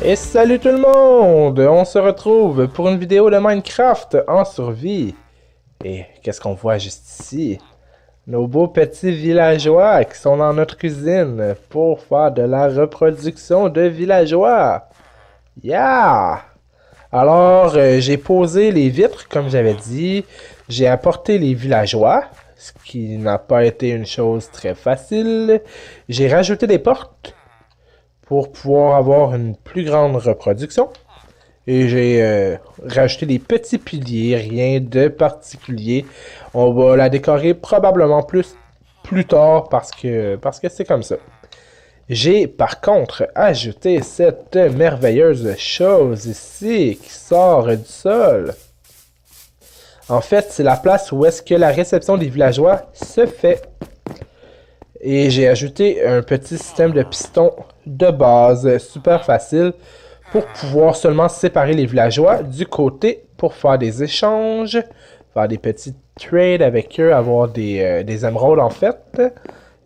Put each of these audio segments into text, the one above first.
Et salut tout le monde! On se retrouve pour une vidéo de Minecraft en survie. Et qu'est-ce qu'on voit juste ici? Nos beaux petits villageois qui sont dans notre cuisine pour faire de la reproduction de villageois. Yeah! Alors, j'ai posé les vitres comme j'avais dit. J'ai apporté les villageois, ce qui n'a pas été une chose très facile. J'ai rajouté des portes pour pouvoir avoir une plus grande reproduction. Et j'ai rajouté des petits piliers, rien de particulier. On va la décorer probablement plus tard parce que c'est comme ça. J'ai par contre ajouté cette merveilleuse chose ici qui sort du sol. En fait, c'est la place où est-ce que la réception des villageois se fait. Et j'ai ajouté un petit système de pistons de base super facile pour pouvoir seulement séparer les villageois du côté pour faire des échanges, faire des petits trades avec eux, avoir des émeraudes en fait.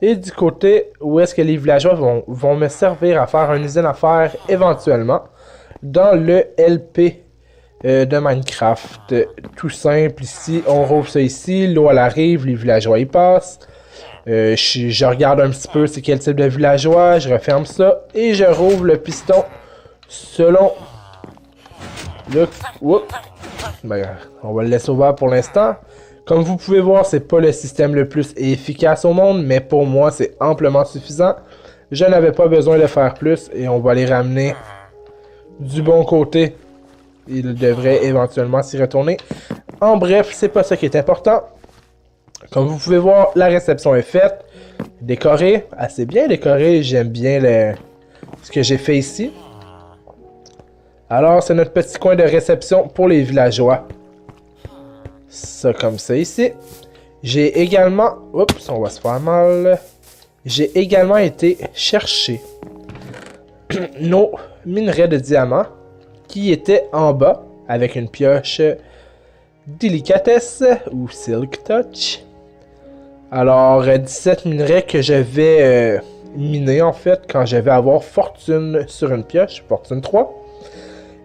Et du côté où est-ce que les villageois vont me servir à faire une usine à faire éventuellement dans le LP de Minecraft. Tout simple ici, on rouvre ça ici, l'eau elle arrive, les villageois y passent. Je regarde un petit peu c'est quel type de villageois, je referme ça et je rouvre le piston selon le... Oups. Ben, on va le laisser ouvert pour l'instant. Comme vous pouvez voir, c'est pas le système le plus efficace au monde, mais pour moi c'est amplement suffisant. Je n'avais pas besoin de faire plus et on va les ramener du bon côté. Ils devraient éventuellement s'y retourner. En bref, c'est pas ça qui est important. Comme vous pouvez voir, la réception est faite. Décorée, assez bien décorée. J'aime bien ce que j'ai fait ici. Alors, c'est notre petit coin de réception pour les villageois. Ça comme ça ici. J'ai également... Oups, on va se faire mal. J'ai également été chercher nos minerais de diamants qui étaient en bas avec une pioche délicatesse ou Silk Touch. Alors, 17 minerais que je vais miner en fait quand je vais avoir fortune sur une pioche, fortune 3.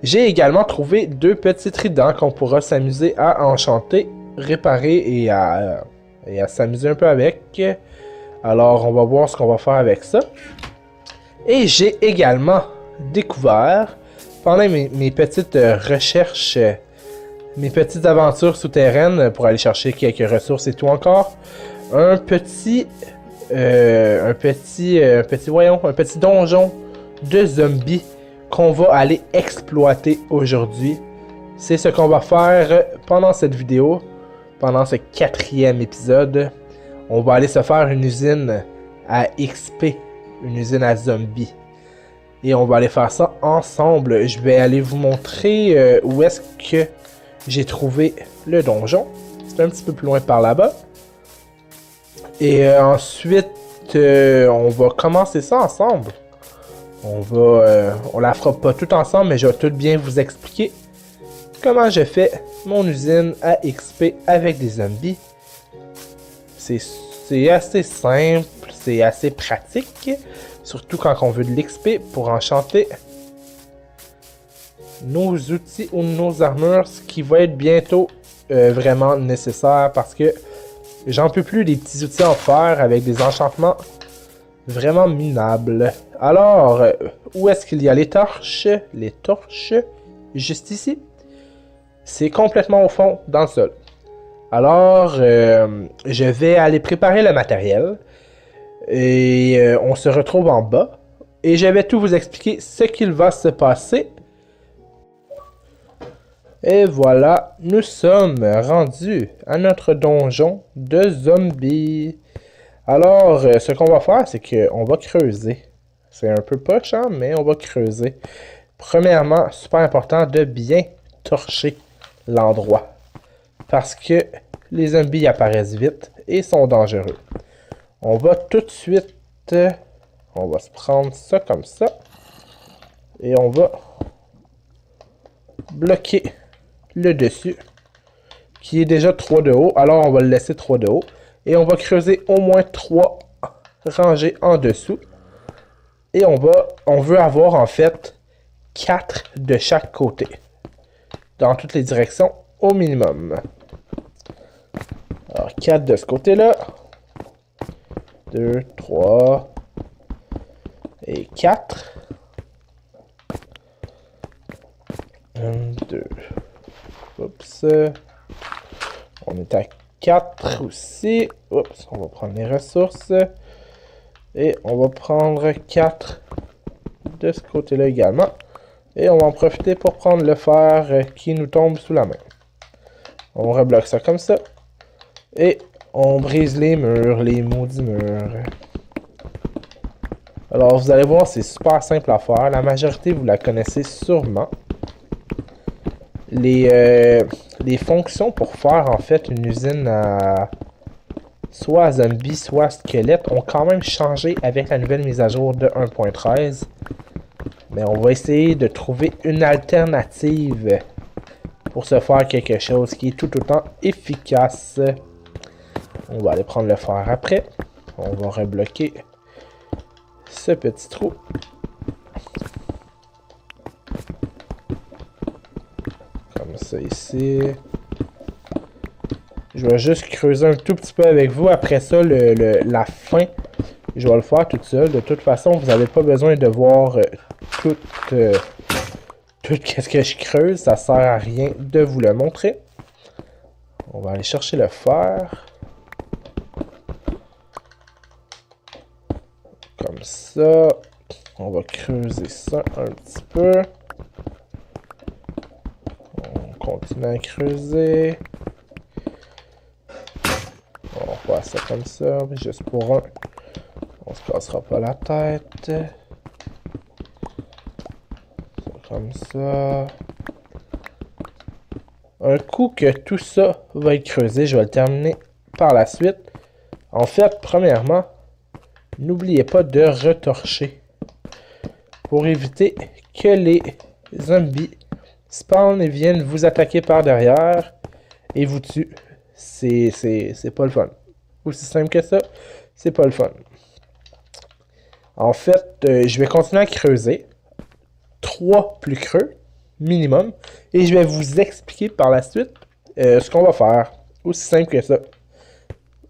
J'ai également trouvé 2 petits tridents qu'on pourra s'amuser à enchanter, réparer et à s'amuser un peu avec. Alors, on va voir ce qu'on va faire avec ça. Et j'ai également découvert, pendant mes petites recherches, mes petites aventures souterraines pour aller chercher quelques ressources et tout encore, un petit donjon de zombies qu'on va aller exploiter aujourd'hui. C'est ce qu'on va faire pendant cette vidéo, pendant ce 4e épisode. On va aller se faire une usine à XP, une usine à zombies. Et on va aller faire ça ensemble. Je vais aller vous montrer où est-ce que j'ai trouvé le donjon. C'est un petit peu plus loin par là-bas. Et ensuite, on va commencer ça ensemble. On la fera pas tout ensemble, mais je vais tout bien vous expliquer comment je fais mon usine à XP avec des zombies. C'est assez simple, c'est assez pratique, surtout quand on veut de l'XP pour enchanter nos outils ou nos armures, ce qui va être bientôt vraiment nécessaire parce que j'en peux plus des petits outils en fer avec des enchantements vraiment minables. Alors, où est-ce qu'il y a les torches? Les torches, juste ici. C'est complètement au fond, dans le sol. Alors, je vais aller préparer le matériel. Et on se retrouve en bas. Et je vais tout vous expliquer ce qu'il va se passer. Et voilà, nous sommes rendus à notre donjon de zombies. Alors, ce qu'on va faire, c'est qu'on va creuser. C'est un peu poche, hein, mais on va creuser. Premièrement, super important de bien torcher l'endroit. Parce que les zombies apparaissent vite et sont dangereux. On va tout de suite... on va se prendre ça comme ça. Et on va bloquer le dessus. Qui est déjà 3 de haut. Alors on va le laisser 3 de haut. Et on va creuser au moins 3 rangées en dessous. Et on veut avoir en fait 4 de chaque côté. Dans toutes les directions au minimum. Alors 4 de ce côté-là. 2, 3 et 4. 1, 2. Oups. On est à 4 aussi. Oups, on va prendre les ressources. Et on va prendre 4 de ce côté-là également. Et on va en profiter pour prendre le fer qui nous tombe sous la main. On rebloque ça comme ça. Et on brise les murs, les maudits murs. Alors vous allez voir, c'est super simple à faire. La majorité, vous la connaissez sûrement. Les fonctions pour faire en fait une usine à soit à zombies, soit à squelettes ont quand même changé avec la nouvelle mise à jour de 1.13. Mais on va essayer de trouver une alternative pour se faire quelque chose qui est tout autant efficace. On va aller prendre le fer après. On va rebloquer ce petit trou. Comme ça ici. Je vais juste creuser un tout petit peu avec vous. Après ça, la fin, je vais le faire toute seule. De toute façon, vous n'avez pas besoin de voir tout ce que je creuse. Ça sert à rien de vous le montrer. On va aller chercher le fer. Comme ça. On va creuser ça un petit peu. On continue à creuser. On va faire ça comme ça, juste pour un. On se cassera pas la tête. Comme ça. Un coup que tout ça va être creusé, je vais le terminer par la suite. En fait, premièrement, n'oubliez pas de retorcher pour éviter que les zombies spawnent et viennent vous attaquer par derrière et vous tuent. C'est pas le fun. Aussi simple que ça, c'est pas le fun. En fait, je vais continuer à creuser. 3 plus creux, minimum. Et je vais vous expliquer par la suite ce qu'on va faire. Aussi simple que ça.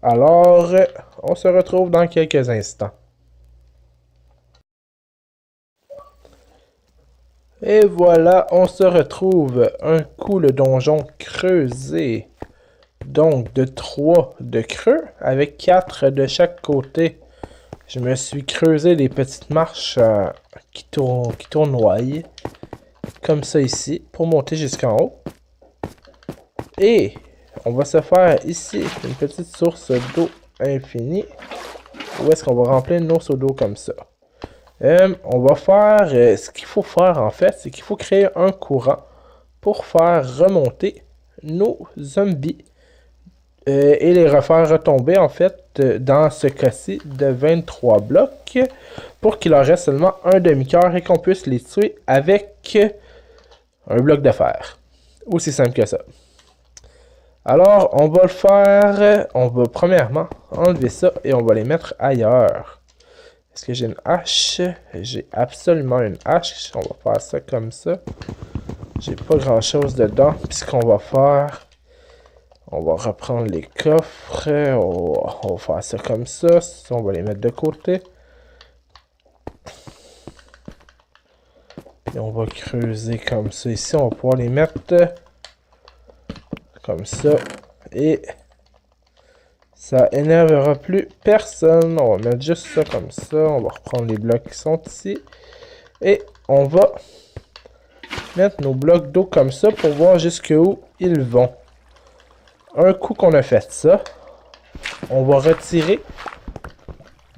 Alors, on se retrouve dans quelques instants. Et voilà, on se retrouve. Un coup le donjon creusé. Donc, de 3 de creux, avec 4 de chaque côté. Je me suis creusé des petites marches qui tournoient. Comme ça ici, pour monter jusqu'en haut. Et on va se faire ici une petite source d'eau infinie. Où est-ce qu'on va remplir nos seaux d'eau comme ça? On va faire... ce qu'il faut faire en fait, c'est qu'il faut créer un courant pour faire remonter nos zombies. Et les refaire retomber en fait dans ce cas-ci de 23 blocs pour qu'il en reste seulement un demi-cœur et qu'on puisse les tuer avec un bloc de fer. Aussi simple que ça. Alors on va le faire, on va premièrement enlever ça et on va les mettre ailleurs. Est-ce que j'ai une hache? J'ai absolument une hache. On va faire ça comme ça. J'ai pas grand chose dedans. Puis ce qu'on va faire... On va reprendre les coffres. On va faire ça comme ça. On va les mettre de côté. Puis on va creuser comme ça. Ici, on va pouvoir les mettre comme ça. Et ça énervera plus personne. On va mettre juste ça comme ça. On va reprendre les blocs qui sont ici. Et on va mettre nos blocs d'eau comme ça pour voir jusqu'où ils vont. Un coup qu'on a fait ça, on va retirer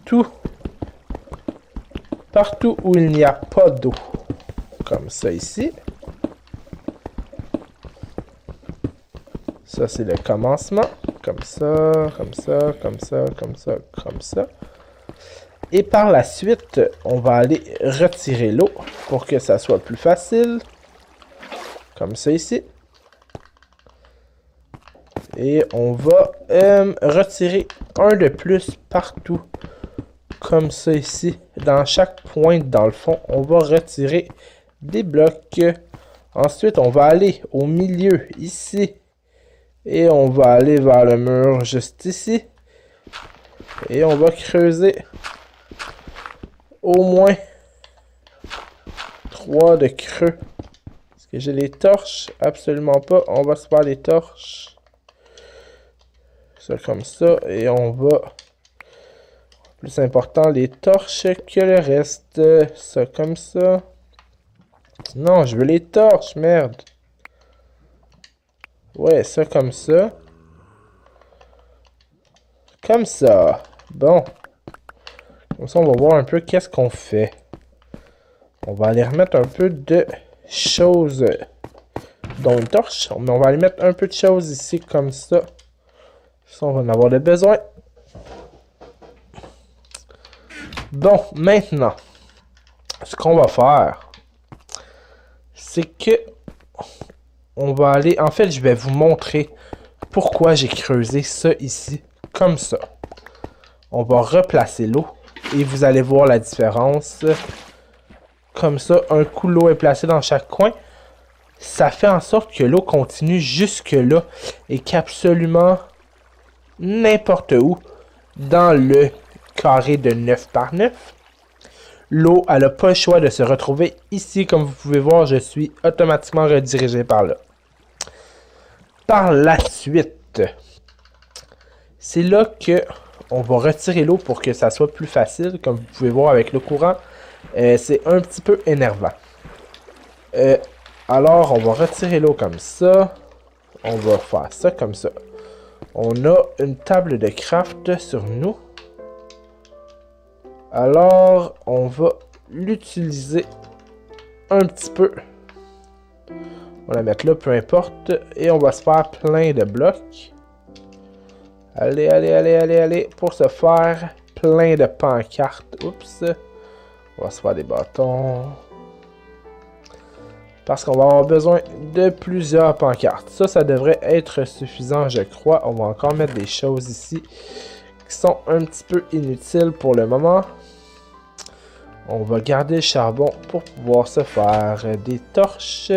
tout partout où il n'y a pas d'eau. Comme ça ici. Ça c'est le commencement. Comme ça, comme ça, comme ça, comme ça, comme ça. Et par la suite, on va aller retirer l'eau pour que ça soit plus facile. Comme ça ici. Et on va retirer un de plus partout. Comme ça ici. Dans chaque pointe, dans le fond, on va retirer des blocs. Ensuite, on va aller au milieu, ici. Et on va aller vers le mur, juste ici. Et on va creuser au moins 3 de creux. Est-ce que j'ai les torches? Absolument pas. On va se faire les torches. Ça comme ça. Et on va... Plus important, les torches que le reste. Ça comme ça. Non, je veux les torches, merde. Ouais, ça comme ça. Comme ça. Bon. Comme ça, on va voir un peu qu'est-ce qu'on fait. On va aller remettre un peu de choses dans une torche. Mais on va aller mettre un peu de choses ici comme ça. Ça, on va en avoir besoin. Bon, maintenant, ce qu'on va faire, c'est que on va aller... En fait, je vais vous montrer pourquoi j'ai creusé ça ici, comme ça. On va replacer l'eau et vous allez voir la différence. Comme ça, un coup l'eau est placée dans chaque coin. Ça fait en sorte que l'eau continue jusque là et qu'absolument n'importe où dans le carré de 9 par 9. L'eau, elle n'a pas le choix de se retrouver ici. Comme vous pouvez voir, je suis automatiquement redirigé par là. Par la suite, c'est là que on va retirer l'eau pour que ça soit plus facile. Comme vous pouvez voir avec le courant, c'est un petit peu énervant. Alors, on va retirer l'eau comme ça. On va faire ça comme ça. On a une table de craft sur nous. Alors, on va l'utiliser un petit peu. On va la mettre là, peu importe. Et on va se faire plein de blocs. Allez, allez, allez, allez, allez. Pour se faire plein de pancartes. Oups. On va se faire des bâtons. Parce qu'on va avoir besoin de plusieurs pancartes. Ça devrait être suffisant, je crois. On va encore mettre des choses ici qui sont un petit peu inutiles pour le moment. On va garder le charbon pour pouvoir se faire des torches.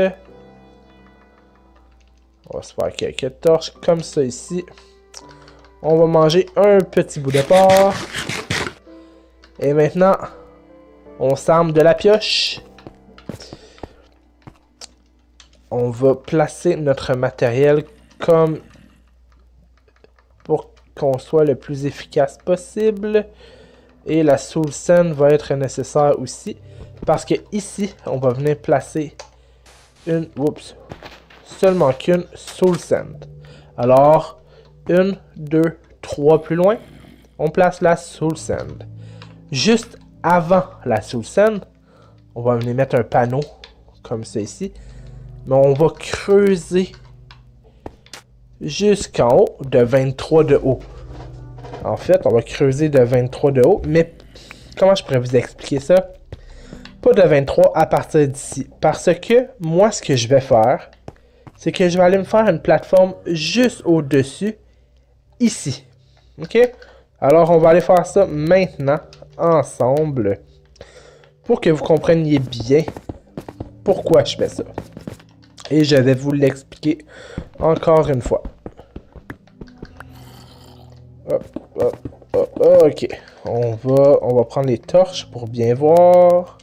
On va se faire quelques torches comme ça ici. On va manger un petit bout de porc. Et maintenant, on s'arme de la pioche. On va placer notre matériel comme pour qu'on soit le plus efficace possible. Et la soul sand va être nécessaire aussi. Parce que ici, on va venir placer une... Oups. Seulement qu'une soul sand. Alors, 1, 2, 3 plus loin, on place la soul sand. Juste avant la soul sand, on va venir mettre un panneau comme ça ici. Mais on va creuser jusqu'en haut de 23 de haut. En fait, on va creuser de 23 de haut, mais comment je pourrais vous expliquer ça? Pas de 23 à partir d'ici. Parce que moi, ce que je vais faire, c'est que je vais aller me faire une plateforme juste au-dessus, ici. Ok? Alors, on va aller faire ça maintenant, ensemble, pour que vous compreniez bien pourquoi je fais ça. Et je vais vous l'expliquer encore une fois. Hop, hop, hop, ok. On va prendre les torches pour bien voir.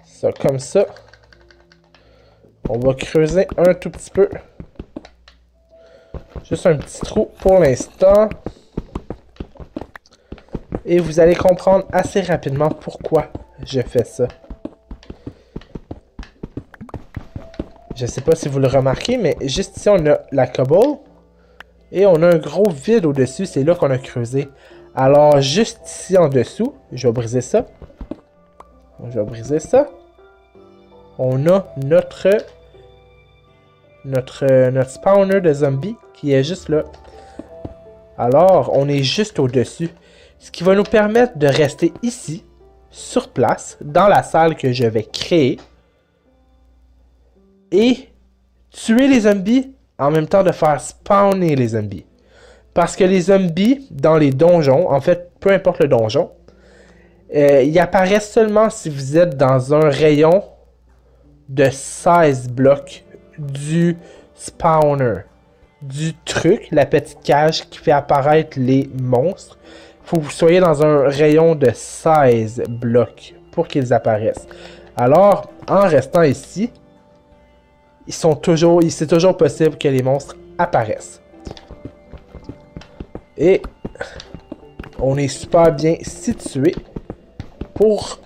Ça comme ça. On va creuser un tout petit peu. Juste un petit trou pour l'instant. Et vous allez comprendre assez rapidement pourquoi je fais ça. Je sais pas si vous le remarquez, mais juste ici, on a la cobble. Et on a un gros vide au-dessus. C'est là qu'on a creusé. Alors, juste ici en dessous, je vais briser ça. Je vais briser ça. On a notre spawner de zombies qui est juste là. Alors, on est juste au-dessus. Ce qui va nous permettre de rester ici, sur place, dans la salle que je vais créer. Et tuer les zombies en même temps de faire spawner les zombies. Parce que les zombies, dans les donjons, en fait, peu importe le donjon, ils apparaissent seulement si vous êtes dans un rayon de 16 blocs du spawner. Du truc, la petite cage qui fait apparaître les monstres. Il faut que vous soyez dans un rayon de 16 blocs pour qu'ils apparaissent. Alors, en restant ici, c'est toujours possible que les monstres apparaissent. Et on est super bien situé pour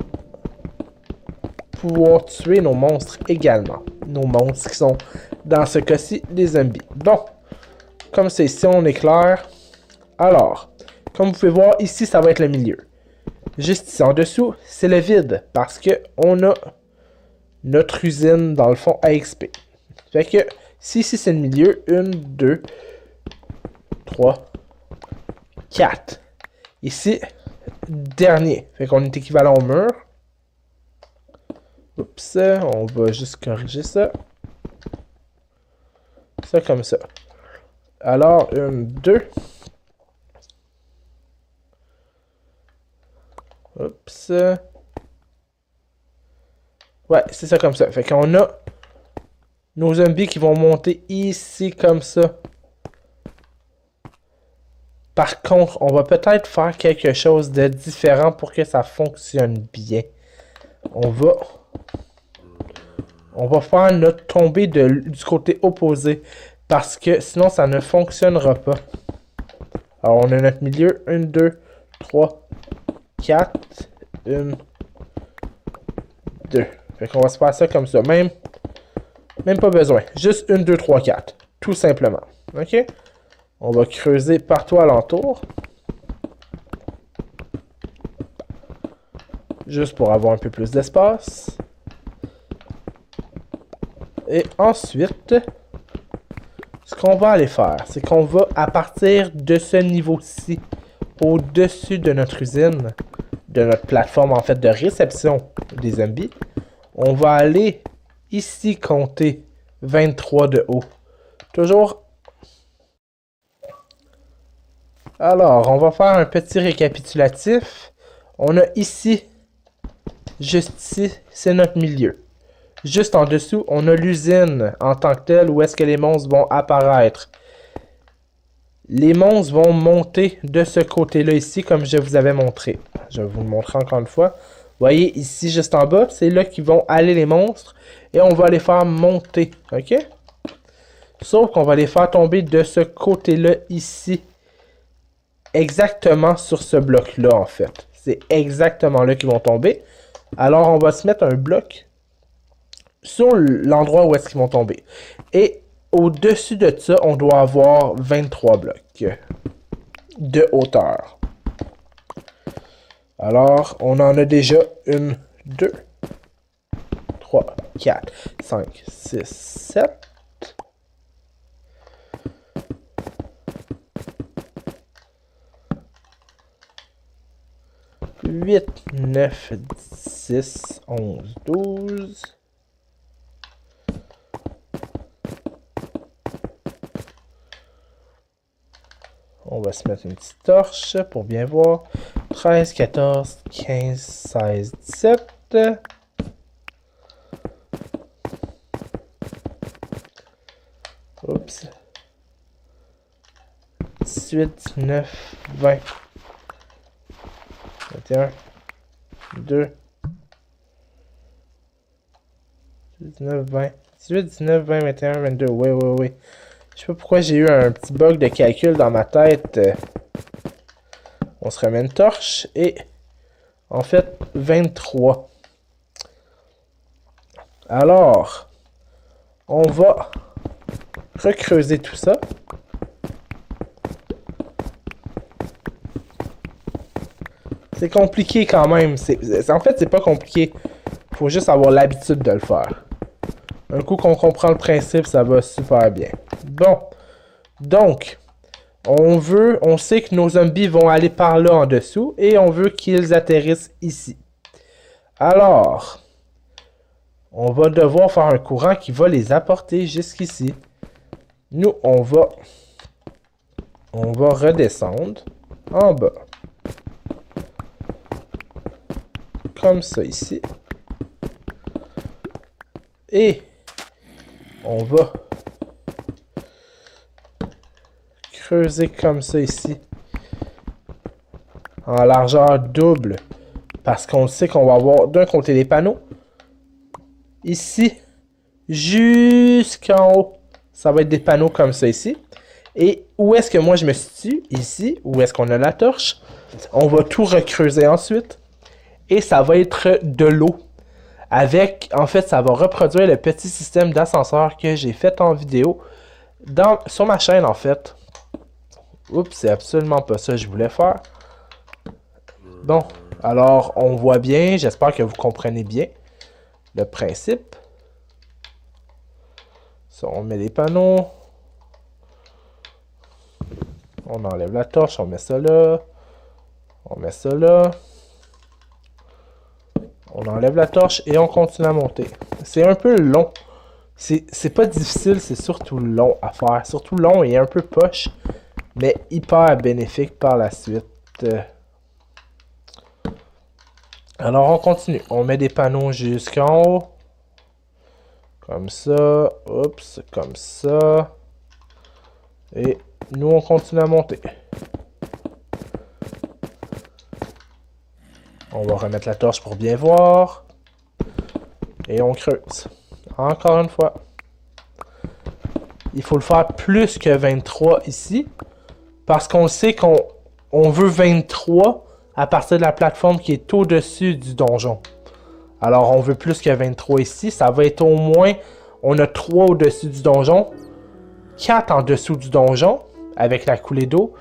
pouvoir tuer nos monstres également. Nos monstres qui sont, dans ce cas-ci, des zombies. Bon, comme c'est ici, on est clair. Alors, comme vous pouvez voir, ici, ça va être le milieu. Juste ici, en dessous, c'est le vide. Parce que on a notre usine, dans le fond, à XP. Fait que, si ici, c'est le milieu, 1, 2, 3, 4. Ici, dernier. Fait qu'on est équivalent au mur. Oups, on va juste corriger ça. Ça comme ça. Alors, 1, 2. Oups. Ouais, c'est ça comme ça. Fait qu'on a nos zombies qui vont monter ici comme ça. Par contre, on va peut-être faire quelque chose de différent pour que ça fonctionne bien. On va faire notre tombée du côté opposé. Parce que sinon, ça ne fonctionnera pas. Alors, on a notre milieu. 1, 2, 3, 4. 1, 2. Fait qu'on va se faire ça comme ça. Même pas besoin. Juste 1, 2, 3, 4. Tout simplement. OK? On va creuser partout alentour. Juste pour avoir un peu plus d'espace. Et ensuite, ce qu'on va aller faire, c'est qu'on va, à partir de ce niveau-ci, au-dessus de notre usine, de notre plateforme en fait de réception des zombies, on va aller ici compter 23 de haut. Toujours. Alors, on va faire un petit récapitulatif. On a ici, juste ici, c'est notre milieu. Juste en dessous, on a l'usine en tant que telle où est-ce que les monstres vont apparaître. Les monstres vont monter de ce côté-là ici, comme je vous avais montré. Je vais vous le montrer encore une fois. Vous voyez, ici, juste en bas, c'est là qu'ils vont aller les monstres. Et on va les faire monter, ok? Sauf qu'on va les faire tomber de ce côté-là ici. Exactement sur ce bloc-là, en fait. C'est exactement là qu'ils vont tomber. Alors, on va se mettre un bloc sur l'endroit où est-ce qu'ils vont tomber. Et au-dessus de ça, on doit avoir 23 blocs de hauteur. Alors, on en a déjà 1, 2, 3, 4, 5, 6, 7. 8, 9, 10, 11, 12. On va se mettre une petite torche pour bien voir. 13, 14, 15, 16, 17. Oups. 18, 19, 20. 21, 2, 19, 20. 18, 19, 20, 21, 22. Oui. Je sais pas pourquoi j'ai eu un petit bug de calcul dans ma tête. On se remet une torche et en fait 23. Alors, on va recreuser tout ça. C'est compliqué quand même. En fait, c'est pas compliqué. Faut juste avoir l'habitude de le faire. Un coup qu'on comprend le principe, ça va super bien. Bon. Donc, on sait que nos zombies vont aller par là en dessous et on veut qu'ils atterrissent ici. Alors, on va devoir faire un courant qui va les apporter jusqu'ici. nous, on va redescendre en bas. Comme ça ici. Et on va creuser comme ça ici. En largeur double. Parce qu'on sait qu'on va avoir d'un côté des panneaux. Ici. Jusqu'en haut. Ça va être des panneaux comme ça ici. Et où est-ce que moi je me situe? Ici. Où est-ce qu'on a la torche? On va tout recreuser ensuite. Et ça va être de l'eau. Avec, en fait, ça va reproduire le petit système d'ascenseur que j'ai fait en vidéo. Sur ma chaîne, en fait. Oups, c'est absolument pas ça que je voulais faire. Bon, alors on voit bien. J'espère que vous comprenez bien le principe. Ça, on met les panneaux. On enlève la torche, on met ça là. On met ça là. On enlève la torche et on continue à monter. C'est un peu long. C'est pas difficile, c'est surtout long à faire. Surtout long et un peu poche. Mais hyper bénéfique par la suite. Alors on continue. On met des panneaux jusqu'en haut. Comme ça. Oups, comme ça. Et nous on continue à monter. On va remettre la torche pour bien voir. Et on creuse. Encore une fois. Il faut le faire plus que 23 ici. Parce qu'on sait qu'on veut 23 à partir de la plateforme qui est au-dessus du donjon. Alors on veut plus que 23 ici. Ça va être au moins... On a 3 au-dessus du donjon. 4 en dessous du donjon. Avec la coulée d'eau.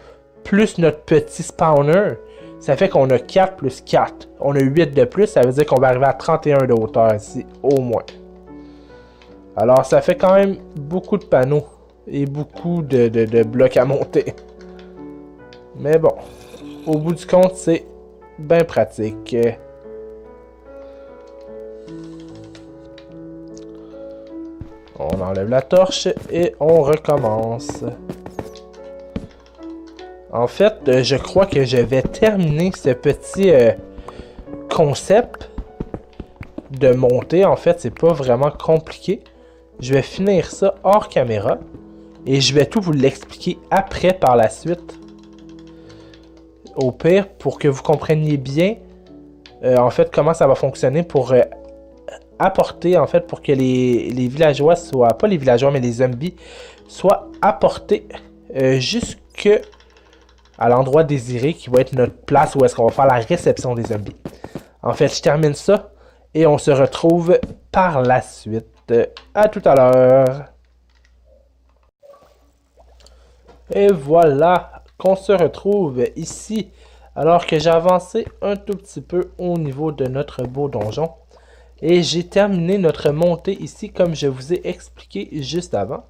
Plus notre petit spawner. Ça fait qu'on a 4 plus 4. On a 8 de plus. Ça veut dire qu'on va arriver à 31 de hauteur ici. Au moins. Alors ça fait quand même beaucoup de panneaux. Et beaucoup de blocs à monter. Mais bon. Au bout du compte, c'est bien pratique. On enlève la torche et on recommence. En fait, je crois que je vais terminer ce petit concept de monter. En fait, c'est pas vraiment compliqué. Je vais finir ça hors caméra. Et je vais tout vous l'expliquer après par la suite. Au pire, pour que vous compreniez bien, en fait, comment ça va fonctionner pour apporter, en fait, pour que les villageois soient, pas les villageois, mais les zombies, soient apportés jusque à l'endroit désiré, qui va être notre place où est-ce qu'on va faire la réception des zombies. En fait, je termine ça, et on se retrouve par la suite. À tout à l'heure. Et voilà qu'on se retrouve ici, alors que j'ai avancé un tout petit peu au niveau de notre beau donjon. Et j'ai terminé notre montée ici, comme je vous ai expliqué juste avant.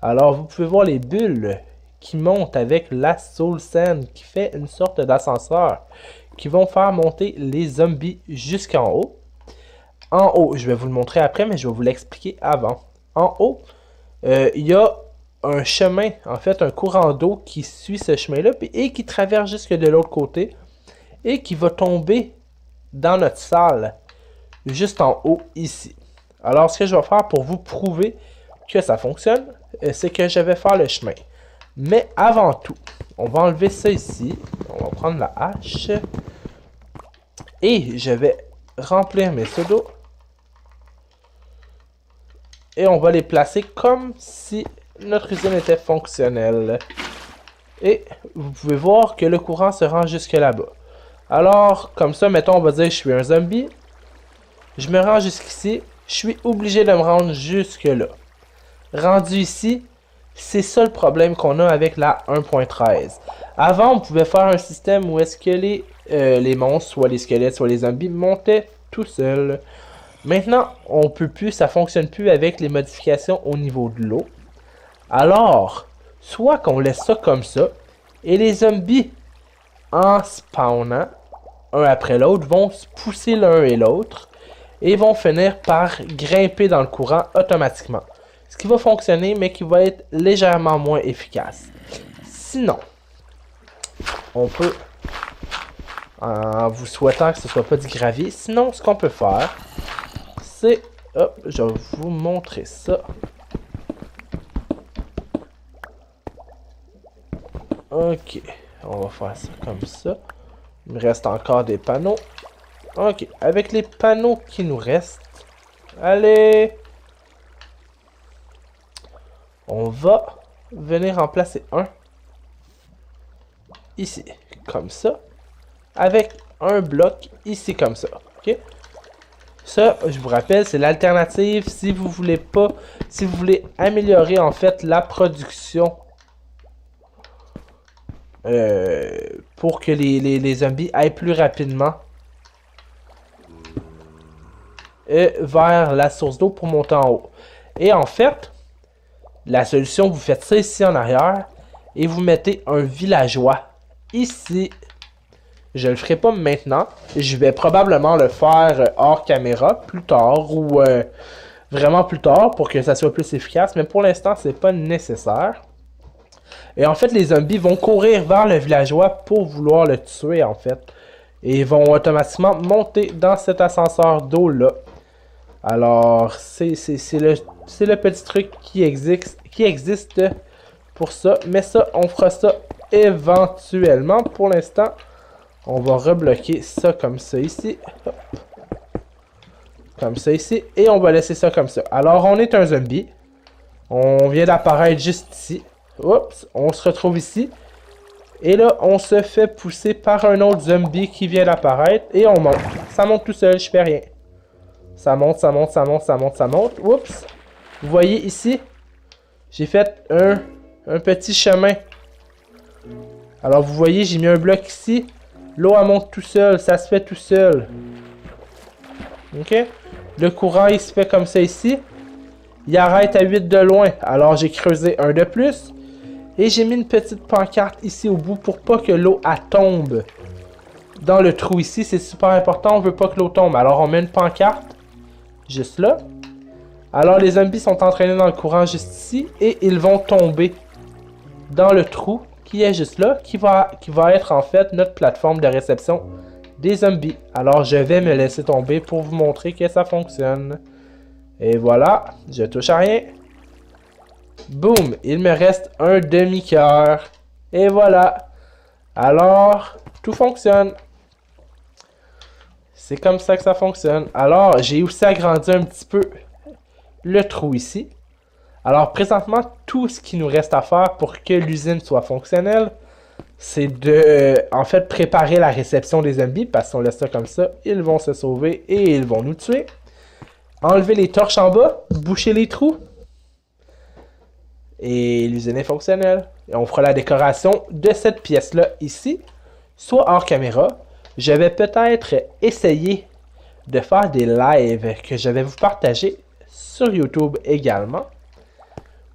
Alors, vous pouvez voir les bulles qui montent avec la Soul Sand, qui fait une sorte d'ascenseur, qui vont faire monter les zombies jusqu'en haut. En haut, je vais vous le montrer après, mais je vais vous l'expliquer avant. En haut, il y a un chemin, en fait, un courant d'eau qui suit ce chemin-là et qui traverse jusque de l'autre côté et qui va tomber dans notre salle, juste en haut ici. Alors, ce que je vais faire pour vous prouver que ça fonctionne, c'est que je vais faire le chemin. Mais avant tout, on va enlever ça ici. On va prendre la hache. Et je vais remplir mes seaux d'eau. Et on va les placer comme si notre usine était fonctionnelle. Et vous pouvez voir que le courant se rend jusque là-bas. Alors, comme ça, mettons, on va dire que je suis un zombie. Je me rends jusqu'ici. Je suis obligé de me rendre jusque là. Rendu ici, c'est ça le problème qu'on a avec la 1.13. Avant, on pouvait faire un système où est-ce que les monstres, soit les squelettes, soit les zombies, montaient tout seuls. Maintenant, on peut plus, ça fonctionne plus avec les modifications au niveau de l'eau. Alors, soit qu'on laisse ça comme ça, et les zombies, en spawnant, un après l'autre, vont se pousser l'un et l'autre, et vont finir par grimper dans le courant automatiquement. ce qui va fonctionner, mais qui va être légèrement moins efficace. Sinon, on peut, en vous souhaitant que ce soit pas du gravier, sinon ce qu'on peut faire, c'est, hop, je vais vous montrer ça. Ok, on va faire ça comme ça. Il me reste encore des panneaux. Ok, avec les panneaux qui nous restent, allez, on va venir en placer un ici, comme ça, avec un bloc ici comme ça. Ok, ça, je vous rappelle, c'est l'alternative si vous voulez pas, si vous voulez améliorer en fait la production pour que les zombies aillent plus rapidement vers la source d'eau pour monter en haut. Et en fait, la solution, vous faites ça ici en arrière et vous mettez un villageois ici. Je le ferai pas maintenant. Je vais probablement le faire hors caméra plus tard ou vraiment plus tard pour que ça soit plus efficace. Mais pour l'instant, c'est pas nécessaire. Et en fait, les zombies vont courir vers le villageois pour vouloir le tuer en fait. Et ils vont automatiquement monter dans cet ascenseur d'eau là. Alors, c'est le petit truc qui existe pour ça. Mais ça, on fera ça éventuellement. Pour l'instant, on va rebloquer ça comme ça ici. Hop. Comme ça ici. Et on va laisser ça comme ça. Alors, on est un zombie. On vient d'apparaître juste ici. Oups, on se retrouve ici. Et là, on se fait pousser par un autre zombie qui vient d'apparaître. Et on monte. Ça monte tout seul, je fais rien. Ça monte, ça monte, ça monte, ça monte, ça monte. Oups. Vous voyez ici, j'ai fait un petit chemin. Alors vous voyez, j'ai mis un bloc ici. L'eau, elle monte tout seul. Ça se fait tout seul. Ok. Le courant, il se fait comme ça ici. Il arrête à 8 de loin. Alors j'ai creusé un de plus. Et j'ai mis une petite pancarte ici au bout pour pas que l'eau tombe dans le trou ici. C'est super important, on veut pas que l'eau tombe. Alors on met une pancarte juste là. Alors les zombies sont entraînés dans le courant juste ici. Et ils vont tomber dans le trou qui est juste là. Qui va être en fait notre plateforme de réception des zombies. Alors je vais me laisser tomber pour vous montrer que ça fonctionne. Et voilà, je touche à rien. Boum, il me reste un demi-cœur. Et voilà. Alors, tout fonctionne. C'est comme ça que ça fonctionne. Alors, j'ai aussi agrandi un petit peu le trou ici. Alors, présentement, tout ce qui nous reste à faire pour que l'usine soit fonctionnelle, c'est de, en fait, préparer la réception des zombies. Parce qu'on laisse ça comme ça, ils vont se sauver et ils vont nous tuer. Enlever les torches en bas, boucher les trous. Et l'usine est fonctionnelle. Et on fera la décoration de cette pièce-là ici, soit hors caméra. Je vais peut-être essayer de faire des lives que je vais vous partager sur YouTube également.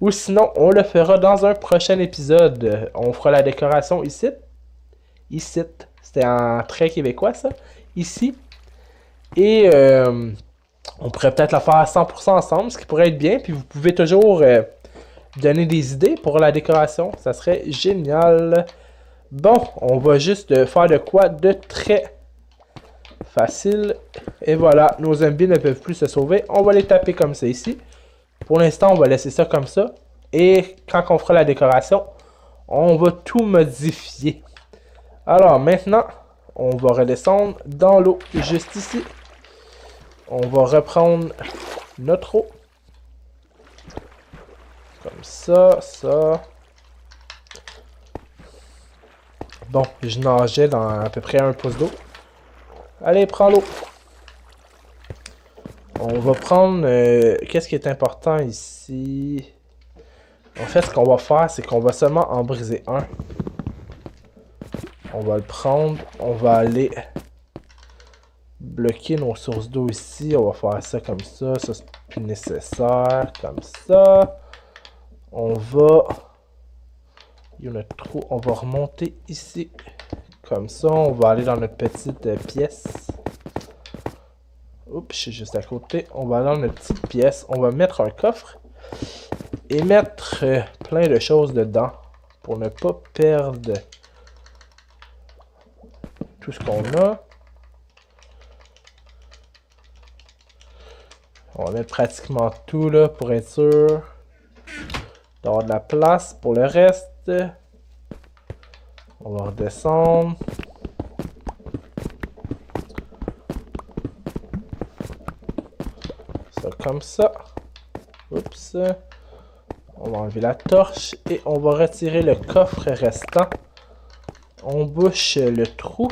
Ou sinon, on le fera dans un prochain épisode. On fera la décoration ici. Ici. C'était en très québécois, ça. Ici. Et on pourrait peut-être la faire à 100% ensemble, ce qui pourrait être bien. Puis vous pouvez toujours donner des idées pour la décoration. Ça serait génial. Bon, on va juste faire de quoi de très facile. Et voilà, nos zombies ne peuvent plus se sauver. On va les taper comme ça ici. Pour l'instant, on va laisser ça comme ça. Et quand on fera la décoration, on va tout modifier. Alors maintenant, on va redescendre dans l'eau juste ici. On va reprendre notre eau. Comme ça, ça. Bon, je nageais dans à peu près un pouce d'eau. Allez, prends l'eau. On va prendre... qu'est-ce qui est important ici? En fait, ce qu'on va faire, c'est qu'on va seulement en briser un. On va le prendre. On va aller bloquer nos sources d'eau ici. On va faire ça comme ça. Ça, c'est plus nécessaire. Comme ça. On va... Il y a notre trou. On va remonter ici. Comme ça. On va aller dans notre petite pièce. Oups, je suis juste à côté. On va aller dans notre petite pièce. On va mettre un coffre. et mettre plein de choses dedans pour ne pas perdre tout ce qu'on a. On va mettre pratiquement tout là pour être sûr d'avoir de la place pour le reste. On va redescendre. Ça comme ça. Oups. On va enlever la torche et on va retirer le coffre restant. On bouche le trou.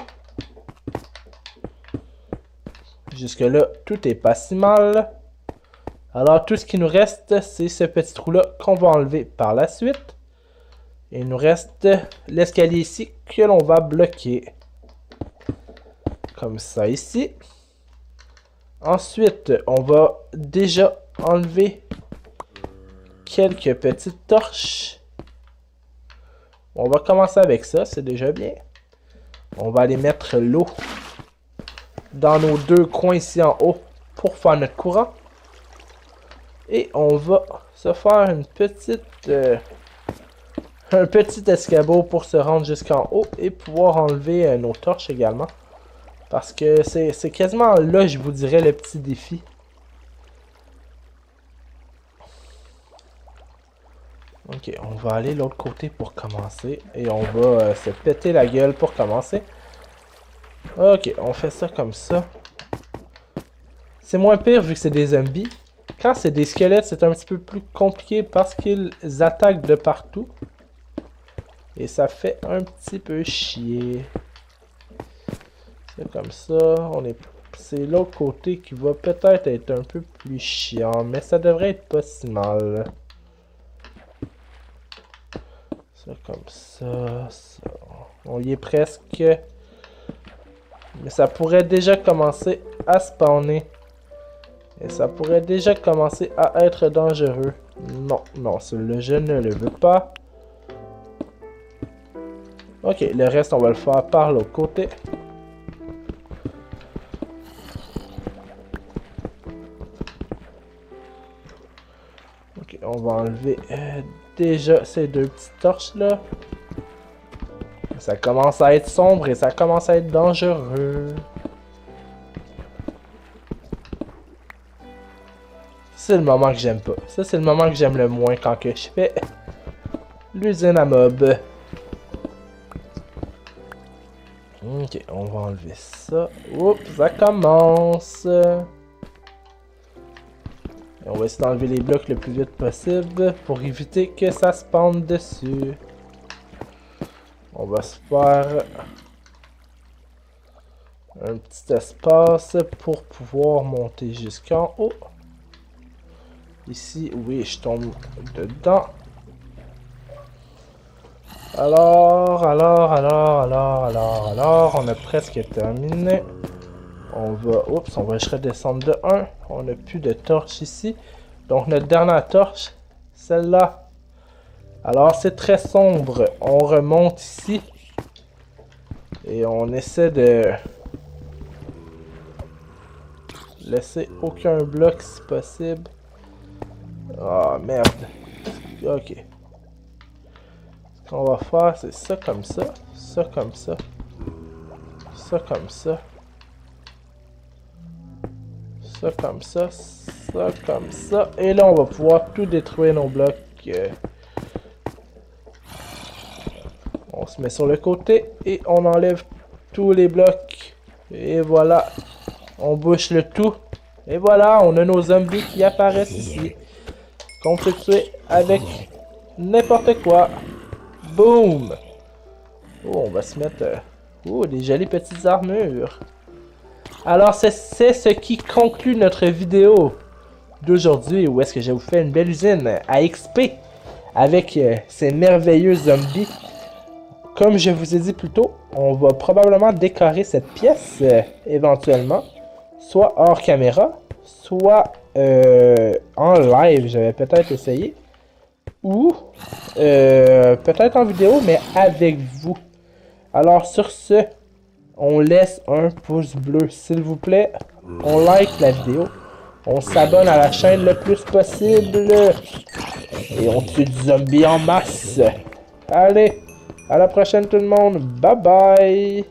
Jusque là, tout est pas si mal. Alors, tout ce qui nous reste, c'est ce petit trou-là qu'on va enlever par la suite. Et il nous reste l'escalier ici que l'on va bloquer. Comme ça ici. Ensuite, on va déjà enlever quelques petites torches. On va commencer avec ça, c'est déjà bien. On va aller mettre l'eau dans nos deux coins ici en haut pour faire notre courant. Et on va se faire une petite, un petit escabeau pour se rendre jusqu'en haut et pouvoir enlever nos torches également. Parce que c'est quasiment là, je vous dirais, le petit défi. Ok, on va aller de l'autre côté pour commencer. Et on va se péter la gueule pour commencer. Ok, on fait ça comme ça. C'est moins pire vu que c'est des zombies. Quand c'est des squelettes, c'est un petit peu plus compliqué parce qu'ils attaquent de partout. Et ça fait un petit peu chier. C'est comme ça. C'est l'autre côté qui va peut-être être un peu plus chiant. Mais ça devrait être pas si mal. Ça comme ça. Ça. On y est presque. Mais ça pourrait déjà commencer à spawner. Et ça pourrait déjà commencer à être dangereux. Non, non, celui-là, je ne le veux pas. Ok, le reste, on va le faire par l'autre côté. Ok, on va enlever déjà ces deux petites torches-là. Ça commence à être sombre et ça commence à être dangereux. C'est le moment que j'aime pas. Ça, c'est le moment que j'aime le moins quand que je fais l'usine à mob. Ok, on va enlever ça. Oups, ça commence. Et on va essayer d'enlever les blocs le plus vite possible pour éviter que ça spawn dessus. On va se faire un petit espace pour pouvoir monter jusqu'en haut. Ici, oui, je tombe dedans. Alors, on a presque terminé. On va, oups, on va juste redescendre de 1. On n'a plus de torche ici. Donc, notre dernière torche, celle-là. Alors, c'est très sombre. On remonte ici. Et on essaie de laisser aucun bloc si possible. Ah, merde. Ok. Ce qu'on va faire, c'est ça comme ça. Ça comme ça. Ça comme ça. Ça comme ça. Ça comme ça. Et là, on va pouvoir tout détruire nos blocs. On se met sur le côté et on enlève tous les blocs. Et voilà. On bouche le tout. Et voilà, on a nos zombies qui apparaissent ici. Qu'on peut tuer avec n'importe quoi. Boom! Oh, on va se mettre... oh, des jolies petites armures. Alors, c'est ce qui conclut notre vidéo d'aujourd'hui, où est-ce que je vous fais une belle usine à XP avec ces merveilleux zombies. Comme je vous ai dit plus tôt, on va probablement décorer cette pièce éventuellement, soit hors caméra, soit en live, j'avais peut-être essayé, ou peut-être en vidéo, mais avec vous. Alors sur ce, on laisse un pouce bleu, s'il vous plaît, on like la vidéo, On s'abonne à la chaîne le plus possible. Et on tue du zombie en masse. Allez, à la prochaine tout le monde. Bye bye.